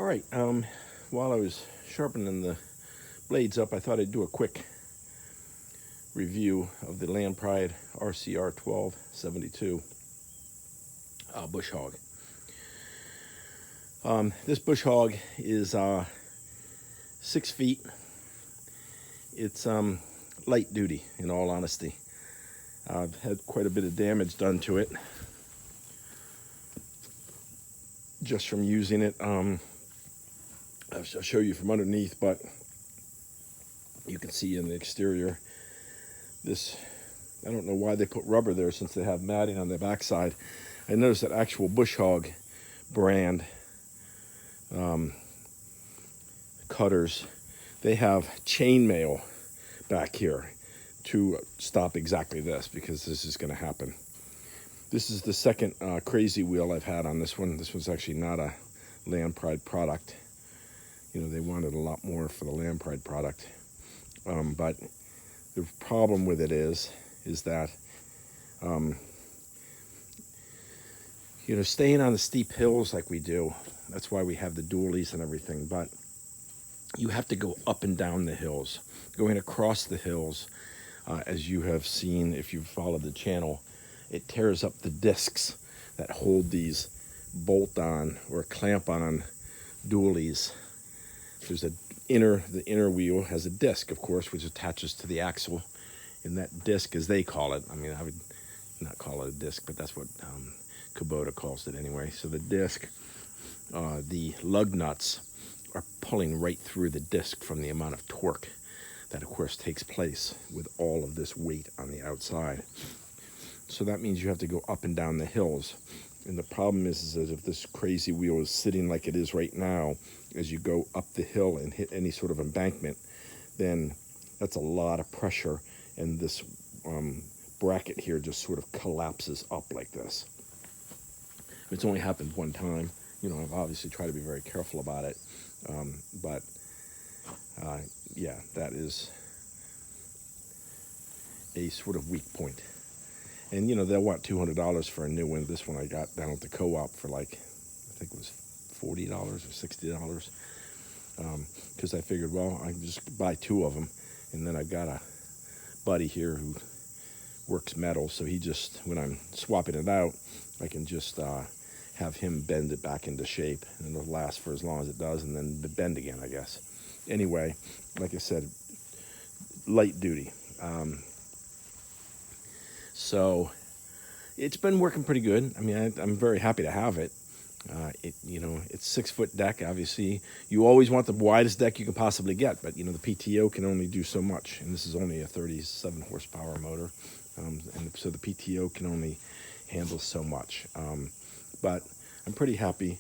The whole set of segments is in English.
right, while I was sharpening the blades up, I thought I'd do a quick review of the Land Pride RCR 1272 bush hog. This bush hog is 6 feet. It's light duty, in all honesty. I've had quite a bit of damage done to it just from using it. I'll show you from underneath, but you can see in the exterior this, I don't know why they put rubber there since they have matting on the backside. I noticed that actual bush hog brand cutters, they have chainmail back here to stop exactly this, because this is going to happen. This is the second crazy wheel I've had on this one. This one's actually not a Land Pride product. You know, they wanted a lot more for the Land Pride product. But the problem with it is that, you know, staying on the steep hills like we do, that's why we have the dualies and everything, but you have to go up and down the hills. Going across the hills, as you have seen if you've followed the channel, it tears up the discs that hold these bolt-on or clamp-on dualies. There's the inner wheel has a disc, of course, which attaches to the axle, and that disc, as they call it, I mean, I would not call it a disc, but that's what Kubota calls it anyway. So the disc, the lug nuts are pulling right through the disc from the amount of torque that, of course, takes place with all of this weight on the outside. So that means you have to go up and down the hills. And the problem is that if this crazy wheel is sitting like it is right now, as you go up the hill and hit any sort of embankment, then that's a lot of pressure, and this bracket here just sort of collapses up like this. It's only happened one time. You know, I've obviously tried to be very careful about it, but yeah, that is a sort of weak point. And, you know, they'll want $200 for a new one. This one I got down at the co-op for, like, I think it was $40 or $60. Because I figured, well, I can just buy 2 of them. And then I've got a buddy here who works metal, so he just, when I'm swapping it out, I can just have him bend it back into shape, and it'll last for as long as it does, and then bend again, I guess. Anyway, like I said, light duty. So it's been working pretty good. I mean, I'm very happy to have it. You know, it's 6-foot deck. Obviously, you always want the widest deck you can possibly get, but you know, the PTO can only do so much, and this is only a 37 horsepower motor, and so the PTO can only handle so much. But I'm pretty happy,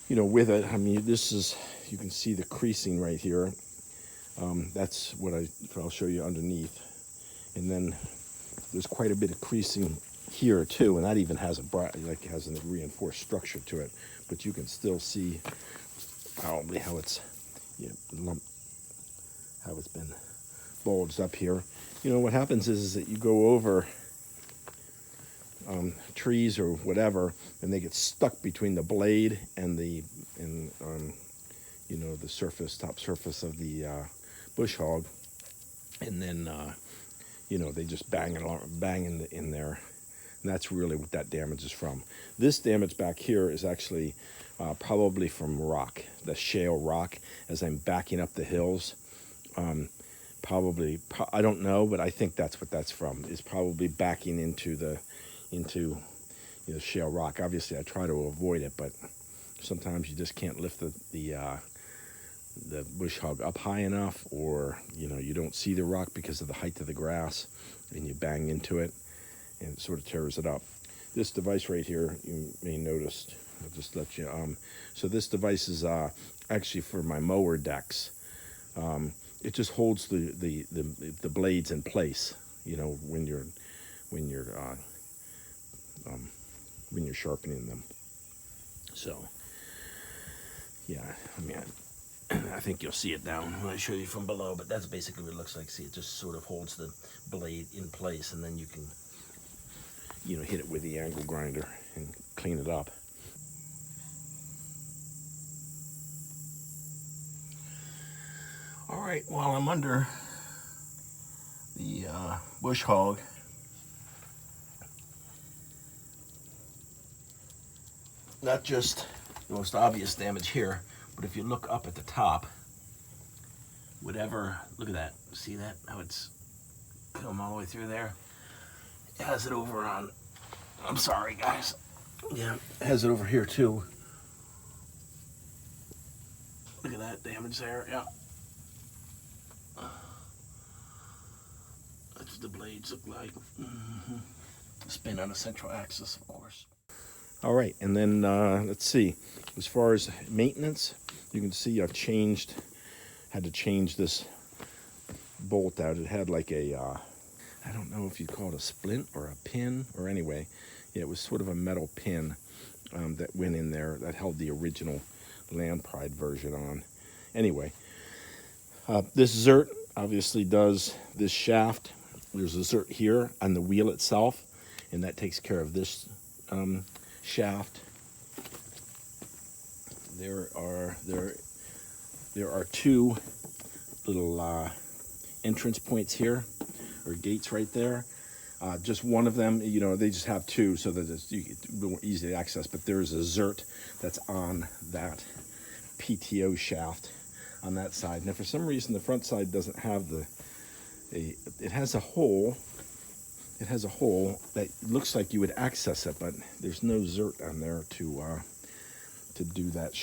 you know, with it. I mean, this is, you can see the creasing right here. That's what I'll show you underneath, and then there's quite a bit of creasing here too, and that even has has a reinforced structure to it, but you can still see probably how it's, you know, how it's been bulged up here. You know, what happens is that you go over trees or whatever, and they get stuck between the blade and the you know, the top surface of the bush hog, and then you know, they just bang in there, and that's really what that damage is from. This damage back here is actually probably from rock, the shale rock, as I'm backing up the hills. I don't know, but I think that's what that's from, is probably backing into you know, shale rock. Obviously, I try to avoid it, but sometimes you just can't lift the bush hog up high enough, or you know, you don't see the rock because of the height of the grass, and you bang into it and it sort of tears it up. This device right here, you may notice, I'll just let you so this device is actually for my mower decks. It just holds the blades in place, you know, when you're sharpening them. So yeah, I mean, I think you'll see it down when I show you from below, but that's basically what it looks like. See, it just sort of holds the blade in place, and then you can, you know, hit it with the angle grinder and clean it up. right, while I'm under the bush hog, not just the most obvious damage here, but if you look up at the top, whatever, look at that, see that, how it's come all the way through there? It has it over on, I'm sorry guys, yeah, it has it over here too. Look at that damage there, yeah. That's what the blades look like. Spin on a central axis, of course. All right, and then let's see. As far as maintenance, you can see I've had to change this bolt out. It had like a, I don't know if you'd call it a splint or a pin, or anyway, yeah, it was sort of a metal pin that went in there that held the original Land Pride version on. Anyway, this Zert obviously does this shaft. There's a Zert here on the wheel itself, and that takes care of this shaft. There are two little entrance points here, or gates right there. Just one of them, you know, they just have two so that it's more easy to access, but there's a Zert that's on that PTO shaft on that side. Now for some reason the front side doesn't have it has a hole that looks like you would access it, but there's no Zert on there to do that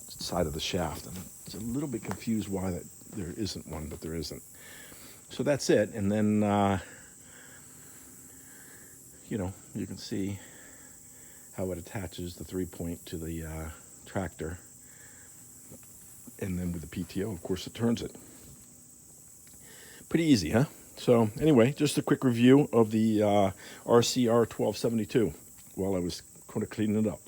side of the shaft. And it's a little bit confused why there isn't one, but there isn't. So that's it. And then you know, you can see how it attaches the 3-point to the tractor, and then with the PTO, of course, it turns it. Pretty easy, huh? So anyway, just a quick review of the RCR 1272 while I was kind of cleaning it up.